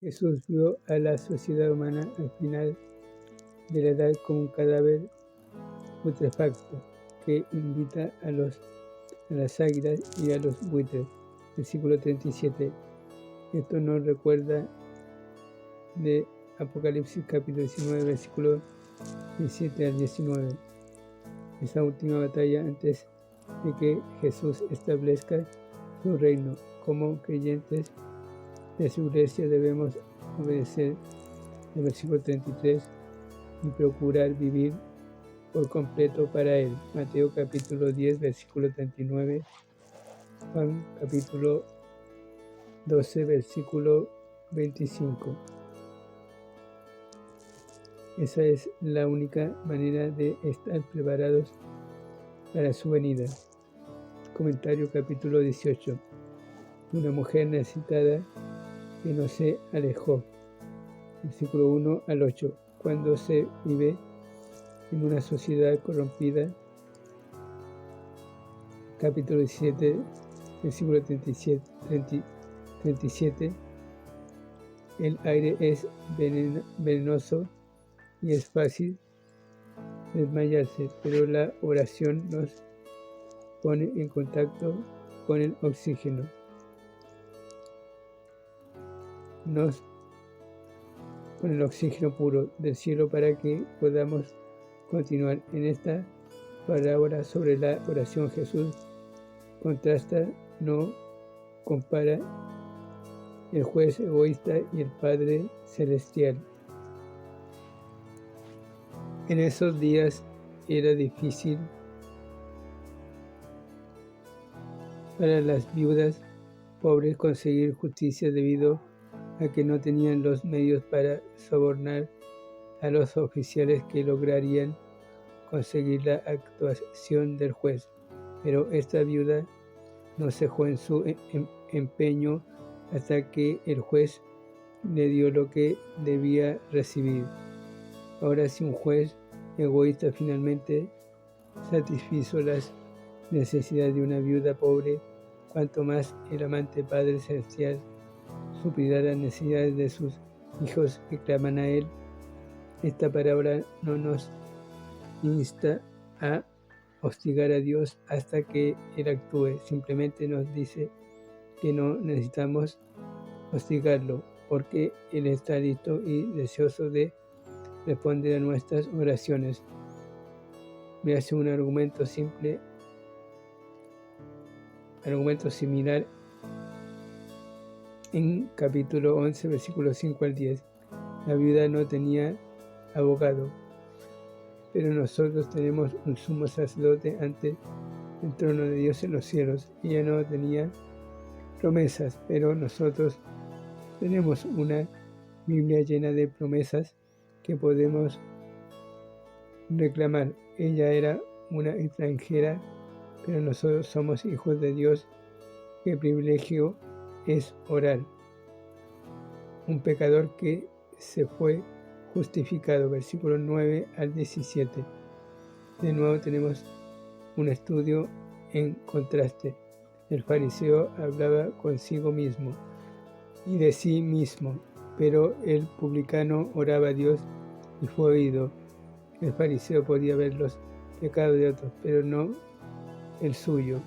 Jesús vio a la sociedad humana al final de la edad como un cadáver putrefacto que invita a las águilas y a los buitres. Versículo 37. Esto nos recuerda de Apocalipsis capítulo 19, versículo 17 al 19. Esa última batalla antes de que Jesús establezca su reino. Como creyentes de su iglesia debemos obedecer el versículo 33 y procurar vivir por completo para Él. Mateo capítulo 10, versículo 39. Juan capítulo 12, versículo 25. Esa es la única manera de estar preparados para su venida. Comentario capítulo 18. Una mujer necesitada que no se alejó. Versículo 1 al 8. Cuando se vive en una sociedad corrompida. Capítulo 17, versículo 37. El aire es venenoso y es fácil desmayarse, pero la oración nos pone en contacto con el oxígeno. Con el oxígeno puro del cielo para que podamos continuar. En esta parábola sobre la oración Jesús contrasta, no compara el juez egoísta y el Padre Celestial. En esos días era difícil para las viudas pobres conseguir justicia debido a que no tenían los medios para sobornar a los oficiales que lograrían conseguir la actuación del juez. Pero esta viuda no cejó en su empeño hasta que el juez le dio lo que debía recibir. Ahora, si un juez egoísta finalmente satisfizo las necesidades de una viuda pobre, cuanto más el amante Padre Celestial suplirá las necesidades de sus hijos que claman a Él. Esta parábola no nos insta a hostigar a Dios hasta que Él actúe, simplemente nos dice que no necesitamos hostigarlo, porque Él está listo y deseoso de responder a nuestras oraciones. Me hace un argumento similar en capítulo 11, versículos 5 al 10. La viuda no tenía abogado, pero nosotros tenemos un sumo sacerdote ante el trono de Dios en los cielos. Ella no tenía promesas, pero nosotros tenemos una Biblia llena de promesas que podemos reclamar. Ella era una extranjera, pero nosotros somos hijos de Dios. Qué privilegio es orar. Un pecador que se fue justificado, versículos 9 al 17. De nuevo tenemos un estudio en contraste. El fariseo hablaba consigo mismo y de sí mismo, pero el publicano oraba a Dios y fue oído. El fariseo podía ver los pecados de otros, pero no el suyo,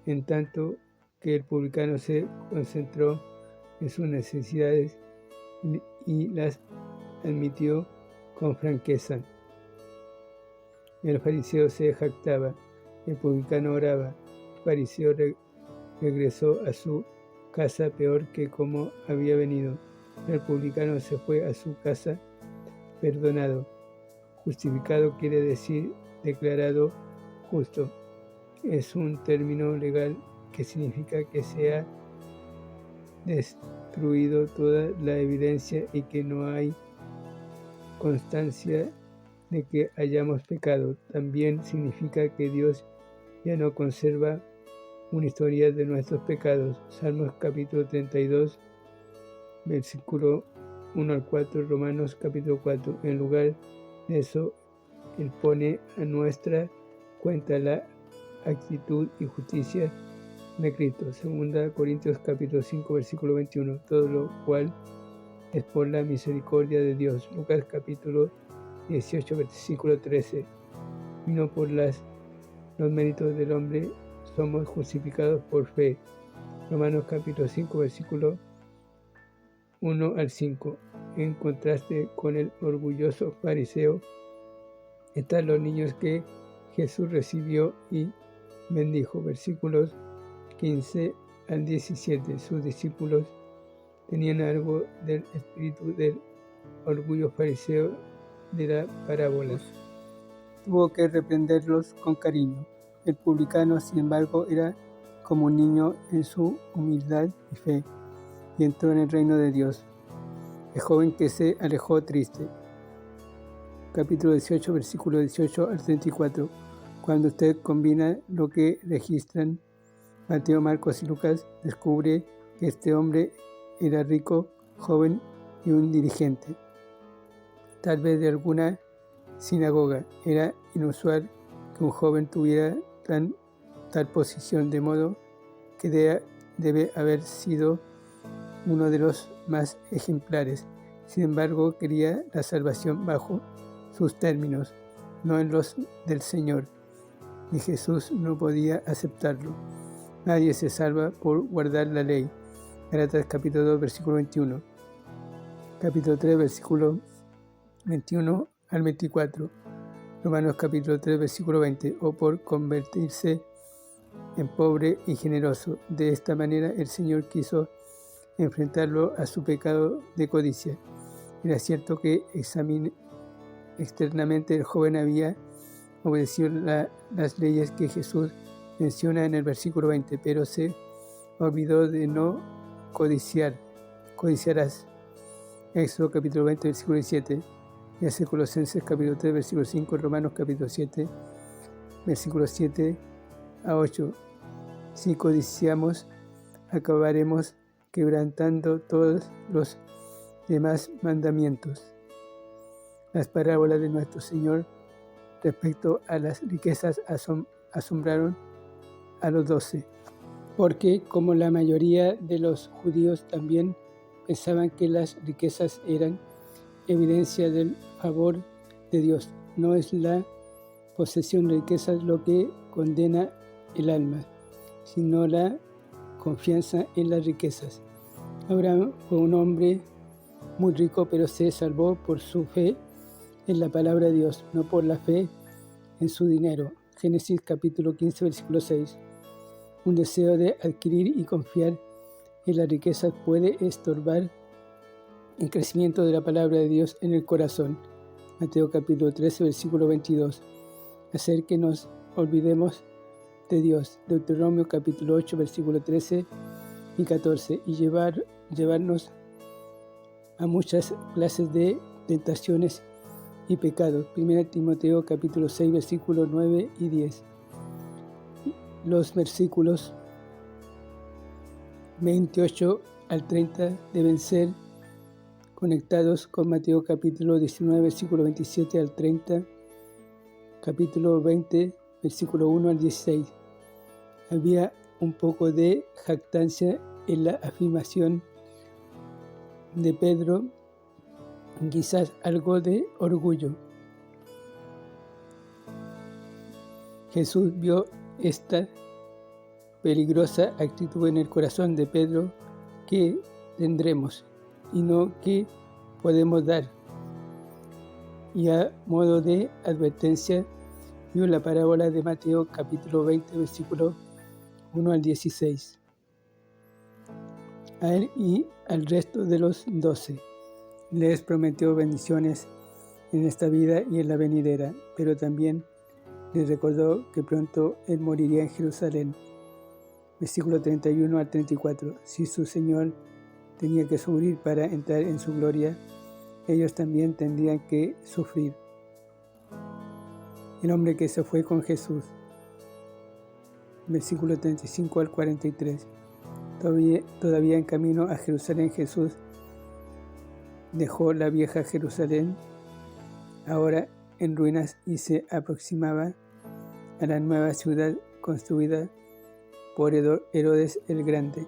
en tanto que el publicano se concentró en sus necesidades y las admitió con franqueza. El fariseo se jactaba, el publicano oraba. El fariseo regresó a su casa peor que como había venido. El publicano se fue a su casa perdonado. Justificado quiere decir declarado justo. Es un término legal que significa que se ha destruido toda la evidencia y que no hay constancia de que hayamos pecado. También significa que Dios ya no conserva una historia de nuestros pecados. Salmos capítulo 32, versículo 1 al 4, Romanos capítulo 4. En lugar de eso, Él pone a nuestra cuenta la actitud y justicia de Cristo. 2 Corintios capítulo 5 versículo 21. Todo lo cual es por la misericordia de Dios. Lucas capítulo 18 versículo 13. Y no por los méritos del hombre somos justificados por fe. Romanos capítulo 5 versículo 1 al 5. En contraste con el orgulloso fariseo están los niños que Jesús recibió y bendijo. Versículos 15 al 17. Sus discípulos tenían algo del espíritu del orgullo fariseo de la parábola. Tuvo que reprenderlos con cariño. El publicano, sin embargo, era como un niño en su humildad y fe, y entró en el reino de Dios. El joven que se alejó triste. Capítulo 18, versículo 18 al 34. Cuando usted combina lo que registran Mateo, Marcos y Lucas, descubre que este hombre era rico, joven y un dirigente, tal vez de alguna sinagoga. Era inusual que un joven tuviera tal posición, de modo que debe haber sido uno de los más ejemplares. Sin embargo, quería la salvación bajo sus términos, no en los del Señor, y Jesús no podía aceptarlo. Nadie se salva por guardar la ley. Gálatas capítulo 2, versículo 21. Capítulo 3, versículo 21 al 24. Romanos capítulo 3, versículo 20. O por convertirse en pobre y generoso. De esta manera el Señor quiso enfrentarlo a su pecado de codicia. Era cierto que externamente el joven había obedecido las leyes que Jesús menciona en el versículo 20, pero se olvidó de no codiciarás. Éxodo capítulo 20, versículo 17, y hace Colosenses capítulo 3, versículo 5, Romanos capítulo 7, versículos 7 a 8. Si codiciamos, acabaremos quebrantando todos los demás mandamientos. Las parábolas de nuestro Señor respecto a las riquezas asombraron a los 12, porque como la mayoría de los judíos también pensaban que las riquezas eran evidencia del favor de Dios. No es la posesión de riquezas lo que condena el alma, sino la confianza en las riquezas. Abraham fue un hombre muy rico, pero se salvó por su fe en la palabra de Dios, no por la fe en su dinero. Génesis capítulo 15, versículo 6. Un deseo de adquirir y confiar en la riqueza puede estorbar el crecimiento de la palabra de Dios en el corazón. Mateo capítulo 13, versículo 22. Hacer que nos olvidemos de Dios. Deuteronomio capítulo 8, versículo 13 y 14. Y llevarnos a muchas clases de tentaciones y pecados. 1 Timoteo capítulo 6, versículos 9 y 10. Los versículos 28 al 30 deben ser conectados con Mateo capítulo 19, versículo 27 al 30, capítulo 20, versículo 1 al 16. Había un poco de jactancia en la afirmación de Pedro, quizás algo de orgullo. Jesús vio esta peligrosa actitud en el corazón de Pedro que tendremos y no que podemos dar. Y a modo de advertencia, vio la parábola de Mateo capítulo 20, versículo 1 al 16. A él y al resto de los 12 les prometió bendiciones en esta vida y en la venidera, pero también les recordó que pronto él moriría en Jerusalén. Versículo 31 al 34. Si su Señor tenía que sufrir para entrar en su gloria, ellos también tendrían que sufrir. El hombre que se fue con Jesús. Versículo 35 al 43. Todavía en camino a Jerusalén, Jesús dejó la vieja Jerusalén, ahora en ruinas, y se aproximaba a la nueva ciudad construida por Herodes el Grande,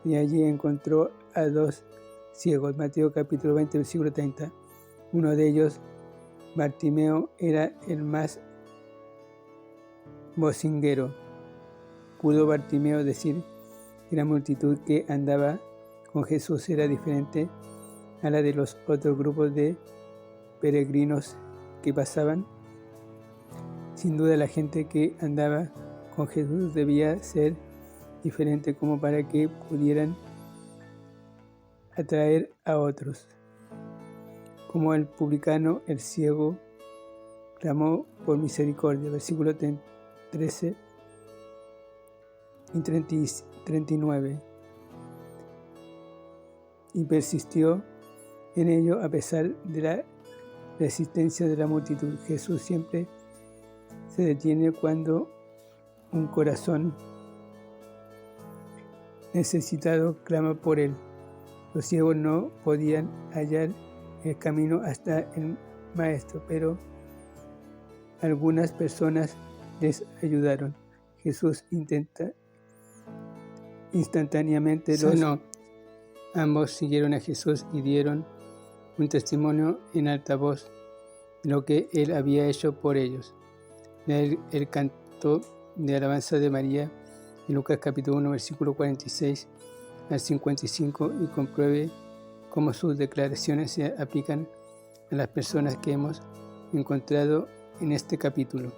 y allí encontró a 2 ciegos. Mateo capítulo 20, versículo 30. Uno de ellos, Bartimeo, era el más vocinguero. Pudo Bartimeo decir que la multitud que andaba con Jesús era diferente a la de los otros grupos de peregrinos que pasaban. Sin duda la gente que andaba con Jesús debía ser diferente como para que pudieran atraer a otros. Como el publicano, el ciego clamó por misericordia, versículo 13 y 39, y persistió en ello a pesar de la resistencia de la multitud. Jesús siempre se detiene cuando un corazón necesitado clama por él. Los ciegos no podían hallar el camino hasta el Maestro, pero algunas personas les ayudaron. Jesús instantáneamente los sanó. Ambos siguieron a Jesús y dieron un testimonio en alta voz de lo que Él había hecho por ellos. El canto de alabanza de María en Lucas capítulo 1, versículo 46 al 55, y compruebe cómo sus declaraciones se aplican a las personas que hemos encontrado en este capítulo.